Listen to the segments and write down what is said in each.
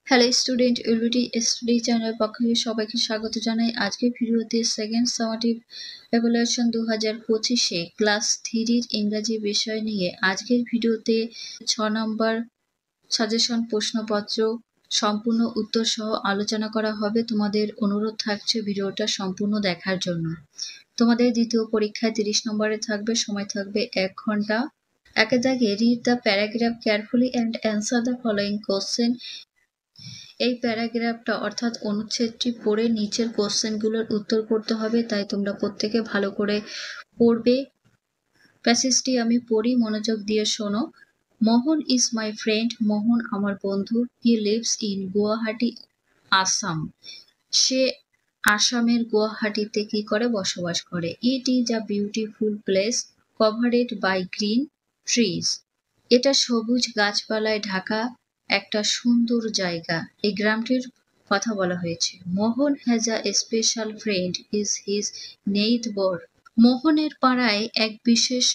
Hello student, LBD study channel পক্ষ থেকে সবাইকে স্বাগত জানাই। আজকের ভিডিওতে সেকেন্ড সামাটিভ এভালুয়েশন 2025-এ ক্লাস 3-র ইংরাজি বিষয় নিয়ে আজকের ভিডিওতে 6 নম্বর সাজেশন প্রশ্নপত্র সম্পূর্ণ উত্তর সহ আলোচনা করা হবে। তোমাদের অনুরোধ থাকছে ভিডিওটা সম্পূর্ণ দেখার জন্য। তোমাদের দ্বিতীয় পরীক্ষায় 30 নম্বরে থাকবে, সময় থাকবে 1 ঘন্টা। একের দাগে read the paragraph carefully and answer the following question. এই প্যারাগ্রাফটা অর্থাৎ অনুচ্ছেদটি পড়ে নিচের কোশ্চেনগুলোর উত্তর করতে হবে, তাই তোমরা প্রত্যেকে ভালো করে পড়বে। প্যাসেজটি আমি পড়ি, মনোযোগ দিয়ে শোনো। মোহন ইজ মাই ফ্রেন্ড, মোহন আমার বন্ধু। He lives in Guwahati, Assam. সে আসামের গুয়াহাটিতে কি করে? বসবাস করে। It is a beautiful place covered by green trees. এটা সবুজ গাছপালায় ঢাকা একটা সুন্দর জায়গা। এই গ্রামটির কথা বলা হয়েছে। Mohan has a special friend is his neighbour. মোহনের পাড়ায় এক বিশেষ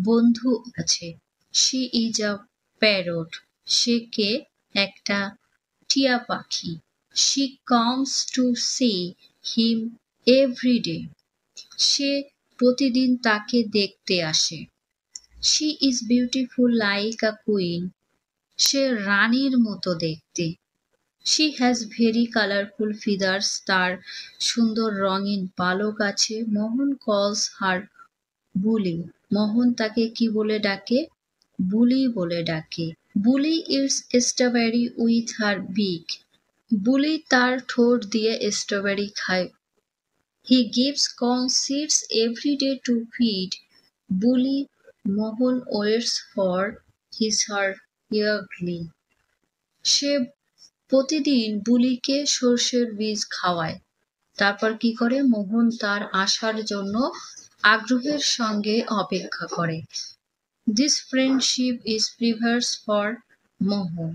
বন্ধু আছে। She is a parrot. সে কে? একটা টিয়া পাখি। She comes to see him every day. সে প্রতিদিন তাকে দেখতে আসে। She is beautiful like a queen. সে রানীর মতো দেখতে। She has very colourful feathers. তার সুন্দর রঙিন পালক আছে। মোহন কলস হার বুলি। মোহন তাকে কি বলে ডাকে? বুলি বলে ডাকে। Buli eats strawberry with her beak. Buli তার ঠোঁট দিয়ে স্ট্রবেরি খায়। He gives corn seeds every day to feed Buli. Mohan waits for his her eagerly. সে প্রতিদিন বুলিকে সর্ষের বীজ খাওয়ায়। তারপর কি করে? মোহন তার আসার জন্য আগ্রহের সঙ্গে অপেক্ষা করে। This friendship is previous for Mohan.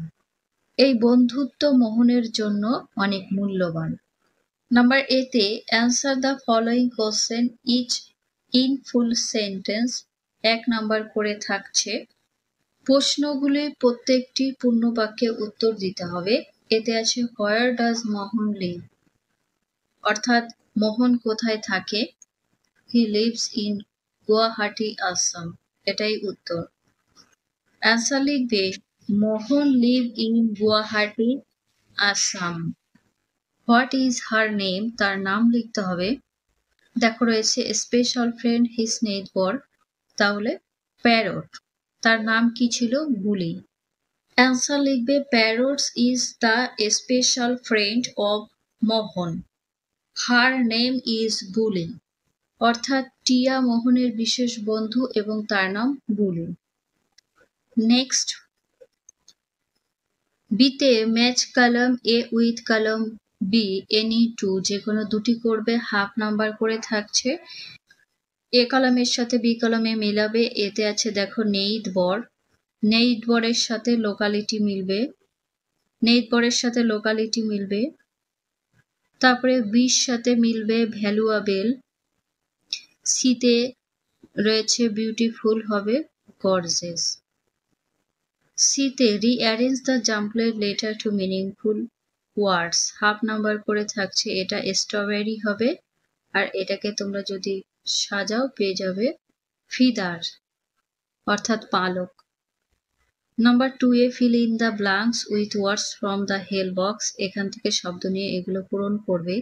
এই বন্ধুত্ব মোহনের জন্য অনেক মূল্যবান। নাম্বার এতে answer the following question each in full sentence. 1 number করে থাকছে। প্রশ্নগুলি প্রত্যেকটি পূর্ণ বাক্যে উত্তর দিতে হবে। এতে আছে হোয়ার ডাজ মোহন লিভ, অর্থাৎ মোহন কোথায় থাকে? He lives in Guwahati, Assam. এটাই উত্তর। অ্যান্সার লিখবে Mohan live in Guwahati, Assam. What is her name, তার নাম লিখতে হবে। দেখো রয়েছে স্পেশাল ফ্রেন্ড হিজ নেইবার, তাহলে প্যারট। তার নাম কি ছিল? বুলি। অ্যান্সার লিখবে parrots is the special friend of Mohan. Her name is Buli, অর্থাৎ টিয়া মোহনের বিশেষ বন্ধু এবং তার নাম বুলি। নেক্সট, বিতে ম্যাচ কলম এ উইথ কলম বি এনি টু, যে কোনো দুটি করবে। 1/2 নাম্বার করে থাকছে। এ কলমের সাথে বি কলমে মিলাবে। এতে আছে দেখো নেইবার। নেইবারের সাথে লোকালিটি মিলবে। নেইবারের সাথে লোকালিটি মিলবে। তারপরে বির সাথে মিলবে ভ্যালুয়েবল। সিতে রয়েছে বিউটিফুল, হবে গর্জেস। সিতে rearrange the জাম্পলেট letter to meaningful words. 1/2 number করে থাকছে। এটা স্ট্রবেরি হবে, আর এটাকে তোমরা যদি সাজাও পেয়ে যাবে ফিদার, অর্থাৎ পালক। Number 2 A fill in the blanks with words from the help box. এখান থেকে শব্দ নিয়ে এগুলো পূরণ করবে।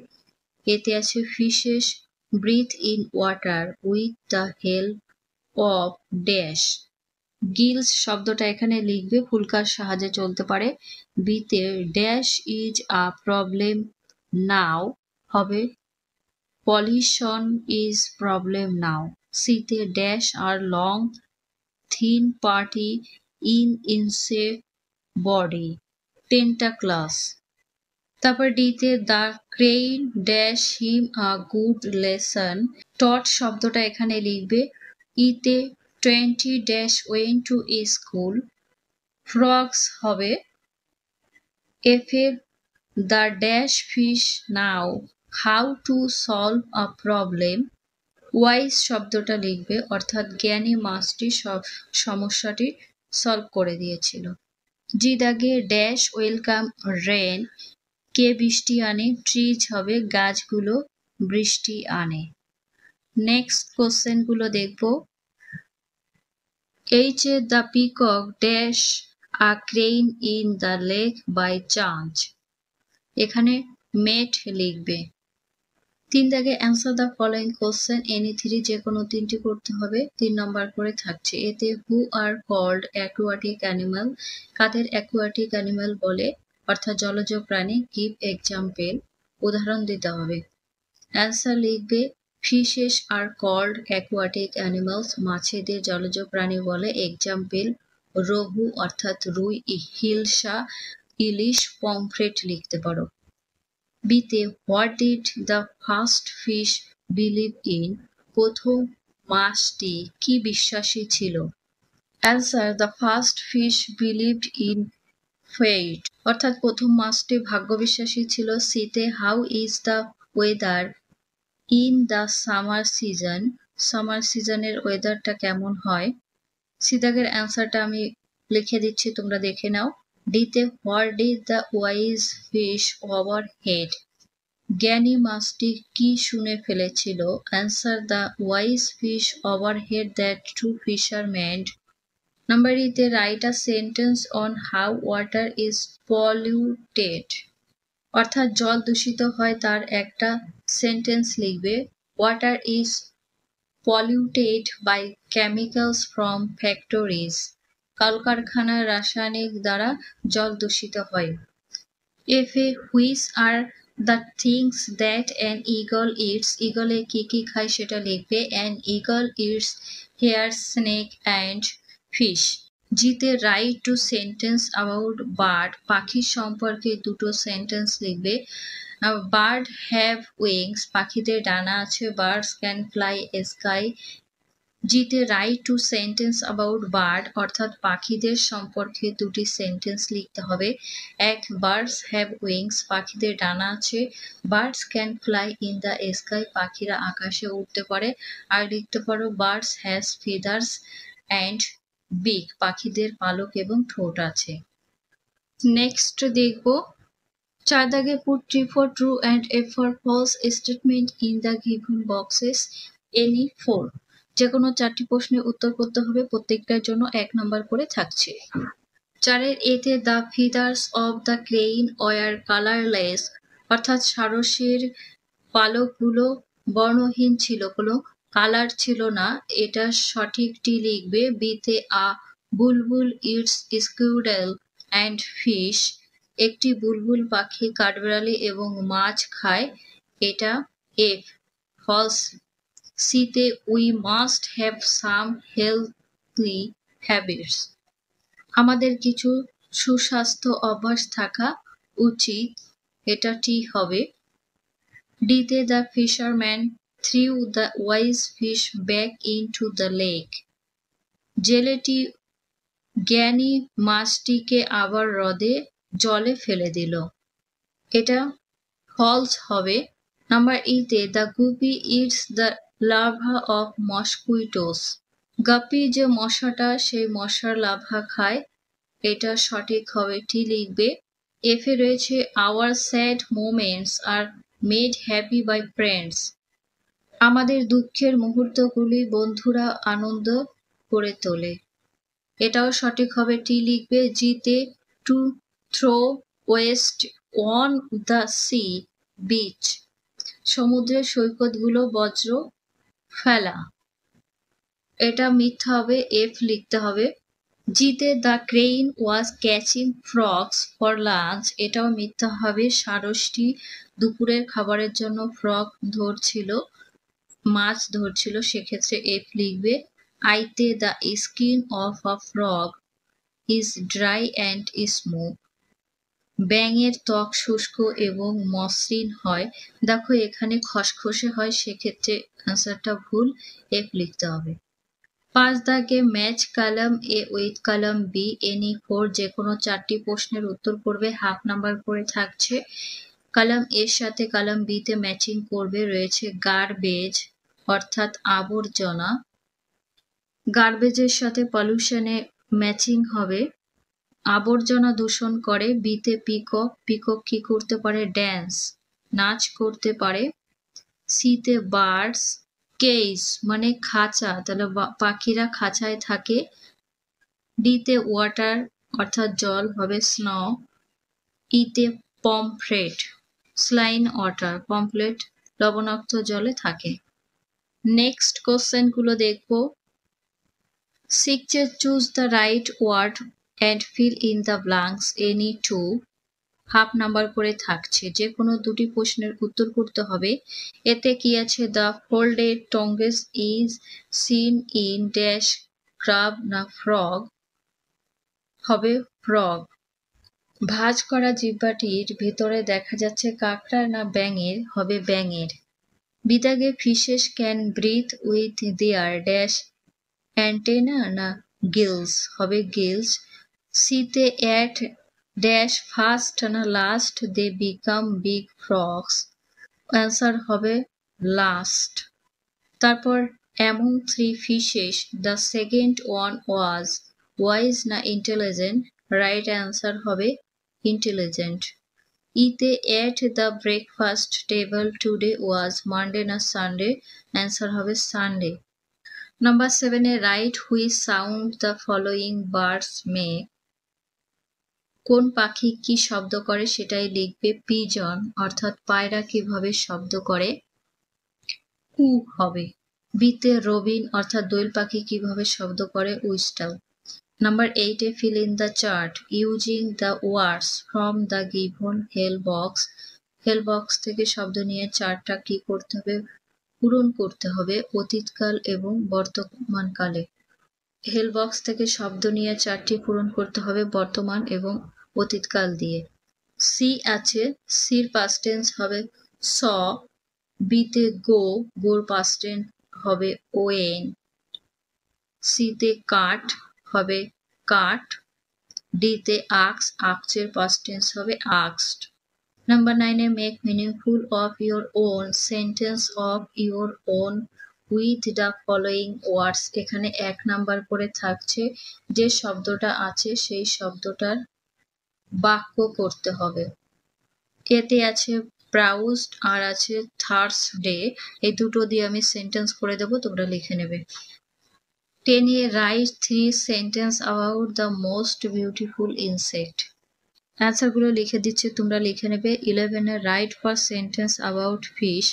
এতে আছে fishes breathe in water with the help of dash. Gills শব্দটা এখানে লিখবে, ফুলকার সাহায্যে চলতে পারে। বিতে dash is a problem now, হবে পলিউশন ইজ প্রবলেম নাও। সিতে dash are long thin party in insect body tentacles. তারপর ডিতে the crane dash him a good lesson টট শব্দটা এখানে লিখবে। ইতে 20 dash went to school. Frogs হবে। এফে the dash fish now how to solve a problem. Wise শব্দটা লিখবে, অর্থাৎ জ্ঞানী মাছটি সমস্যাটি সলভ করে দিয়েছিল। জি দাগে ড্যাশ ওয়েলকাম রেন, কে বৃষ্টি আনে, ট্রিজ হবে গাছগুলো বৃষ্টি আনে। নেক্সট কোশ্চেন গুলো দেখব। H a the peacock dash a crane in the lake by chance, এখানে মেট লিখবে। 3 দাগে answer the following question, any 3 যে কোনো 3টি করতে হবে, 3 নম্বর করে থাকছে। এতে who are called aquatic animal, কাদের অ্যাকুয়াটিক অ্যানিমাল বলে, অর্থাৎ জলজ প্রাণী। গিভ এক্সাম্পল, উদাহরণ দিতে হবে। অ্যান্সার লিখবে fishes are called aquatic animals, মাছেদের জলজ প্রাণী বলে। এক্সাম্পল রঘু অর্থাৎ রুই, হিলসা ইলিশ, পমফ্রেট লিখতে পারো। বিতে what did the first fish believe in, প্রথম মাছটি কি বিশ্বাসী ছিল। Answer the first fish believed in fate, অর্থাৎ প্রথম মাছটি ভাগ্য বিশ্বাসী ছিল। সিতে how is the weather in the summer season, summer সিজনের ওয়েদারটা কেমন হয়। সিদাগের অ্যান্সারটা আমি লিখে দিচ্ছি, তোমরা দেখে নাও। ডিতে what did the wise fish overhear, জ্ঞানী মাছটি কি শুনে ফেলেছিল। Answer the wise fish overhear that to fisherman. Number ইতে write a sentence on how water is polluted, অর্থাৎ জল দূষিত হয় তার একটা সেন্টেন্স লিখবে। Water is polluted by chemicals from factories, কলকারখানার রাসায়নিক দ্বারা জল দূষিত হয়। এফে which are the things that an eagle eats, ইগলে কি কি খায় সেটা লিখবে। An eagle eats hare, snake and fish. জিতে write two sentence about bird, পাখির সম্পর্কে দুটো সেন্টেন্স লিখবে। বার্ড হ্যাভ উইংস, পাখিদের ডানা আছে। Birds can fly sky. জিতে write two sentence about bird, অর্থাৎ পাখিদের সম্পর্কে দুটি সেন্টেন্স লিখতে হবে। এক, বার্ডস হ্যাভ উইংস, পাখিদের ডানা আছে। Birds can fly in the sky, পাখিরা আকাশে উঠতে পারে। আর লিখতে পারো বার্ডস হ্যাজ ফিদার্স অ্যান্ড বিক, পাখিদের পালক এবং ঠোঁট আছে। নেক্সট দেখব 4 দাগে put 3 for true and F for false statement in the given boxes any 4, যে কোনো 4টি প্রশ্নের উত্তর করতে হবে, প্রত্যেকটার জন্য 1 নাম্বার করে থাকছে। 4 এতে the feathers of the crane were colourless, অর্থাৎ সারসের পালকগুলো বর্ণহীন ছিল, কোনো কালার ছিল না, এটা সঠিকটি লিখবে। বিতে আ বুলবুল ইটস স্কুইডেল অ্যান্ড ফিশ, একটি বুলবুল পাখি কাঠবিড়ালি এবং মাছ খায়, এটা এফ ফলস। সিতে we must have some healthy habits, আমাদের কিছু সুস্বাস্থ্য অভ্যাস থাকা উচিত, এটা ঠিক হবে। ডিতে the fisherman threw the wise fish back into the lake, জেলেটি জ্ঞানী মাছটিকে আবার হ্রদে জলে ফেলে দিল, এটা ফলস হবে। নাম্বার ইতে the guppy eats the larva of mosquitoes, guppy যে মশাটা সেই মশার লার্ভা খায়, এটা সঠিক হবে, টি লিখবে। এফে রয়েছে hour sad moments are made happy by friends, আমাদের দুঃখের মুহূর্তগুলি বন্ধুরা আনন্দ করে তোলে, এটাও সঠিক হবে, টি লিখবে। জিতে to throw waste on the sea beach, সমুদ্রের সৈকতগুলো বজ্র ফেলা, এটা মিথ্যা হবে, এফ লিখতে হবে। জিতে the crane was catching frogs for lunch, এটাও মিথ্যা হবে, সারসটি দুপুরের খাবারের জন্য ফ্রগ ধরছিল, মাছ ধরছিল, সেক্ষেত্রে এফ লিখবে। আইতে the skin of a frog is dry and smooth, ব্যাঙের ত্বক শুষ্ক এবং মসৃণ হয়, দেখো এখানে খসখসে হয়, সেক্ষেত্রে অ্যান্সারটা ভুল, এফ লিখতে হবে। 5 দাগে match column A with column B any 4, যে কোনো 4টি প্রশ্নের উত্তর করবে, হাফ নাম্বার করে থাকছে। কলাম এর সাথে কলাম বি তে ম্যাচিং করবে, রয়েছে গার্বেজ অর্থাৎ আবর্জনা, গার্বেজের সাথে পলিউশনে ম্যাচিং হবে, আবর্জনা দূষণ করে। বিতে পিকক, পিকক কি করতে পারে? ড্যান্স, নাচ করতে পারে। সিতে বার্ডস, কেজ মানে খাঁচা, তাহলে পাখিরা খাঁচায় থাকে। ডিতে ওয়াটার অর্থাৎ জল হবে স্নো। ইতে পমফ্রেট, স্লাইন ওয়াটার, পমফ্রেট লবণাক্ত জলে থাকে। নেক্সট কোশ্চেন গুলো দেখবো। শিখছে choose the right word and fill in the blanks any two. Half number করে থাকছে, যে কোনো দুটি প্রশ্নের উত্তর করতে হবে। এতে কি আছে? The folded tongues is seen in dash crab না ফ্রগ, হবে ফ্রগ। ভাঁজ করা জিহ্বাটির ভেতরে দেখা যাচ্ছে কাঁকড়া না ব্যাঙের, হবে ব্যাঙের। বিদাগে fishes can breathe with their dash antenna না গিলস, হবে গিলস। সিতে অ্যাট ড্যাশ ফার্স্ট না last they become big frogs, answer হবে লাস্ট। তারপর among three fishes the second one was wise না ইন্টেলিজেন্ট, রাইট অ্যান্সার হবে ইন্টেলিজেন্ট। ইতে at the breakfast table today was Monday না Sunday, answer হবে Sunday. Number 7 A write which sound the following birds make, কোন পাখি কি শব্দ করে সেটাই লিখবে। পিজন অর্থাৎ পায়রা কিভাবে শব্দ করে? কু হবে। বিতে রবিন অর্থাৎ দোয়েল পাখি কিভাবে শব্দ করে? Whistle. Number 8 a fill in the chart using the words from the given help box, help box থেকে শব্দ নিয়ে চার্টটা কি করতে হবে? পূরণ করতে হবে অতীতকাল এবং বর্তমানকালে। হেল বক্স থেকে শব্দ নিয়ে চারটি পূরণ করতে হবে বর্তমান এবং অতীতকাল দিয়ে। সি আছে, সির পাস্ট টেন্স হবে স। বিতে গো, গোর পাস্ট টেন্স হবে ওয়েন। সিতে কাট হবে কাট। ডিতে আক্স, আক্সের পাস্ট টেন্স হবে আক্সড। Number 9 a make meaningful of your own sentence of your own with the following words, এখানে 1 নাম্বার করে থাকছে, যে শব্দটা আছে সেই শব্দটার বাক্য করতে হবে। এতে আছে ব্রাউজড আর আছে থার্সডে, এই দুটো দিয়ে আমি সেন্টেন্স করে দেবো, তোমরা লিখে নেবে। 10 a write 3 sentence about the most beautiful insect, অ্যান্সারগুলো লিখে দিচ্ছে, তোমরা লিখে নেবে। 11 a write four sentence about fish,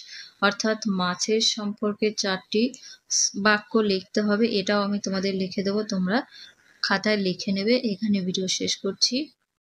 অর্থাৎ মাছের সম্পর্কে 4টি বাক্য লিখতে হবে, এটাও আমি তোমাদের লিখে দেবো, তোমরা খাতায় লিখে নেবে। এখানে ভিডিও শেষ করছি।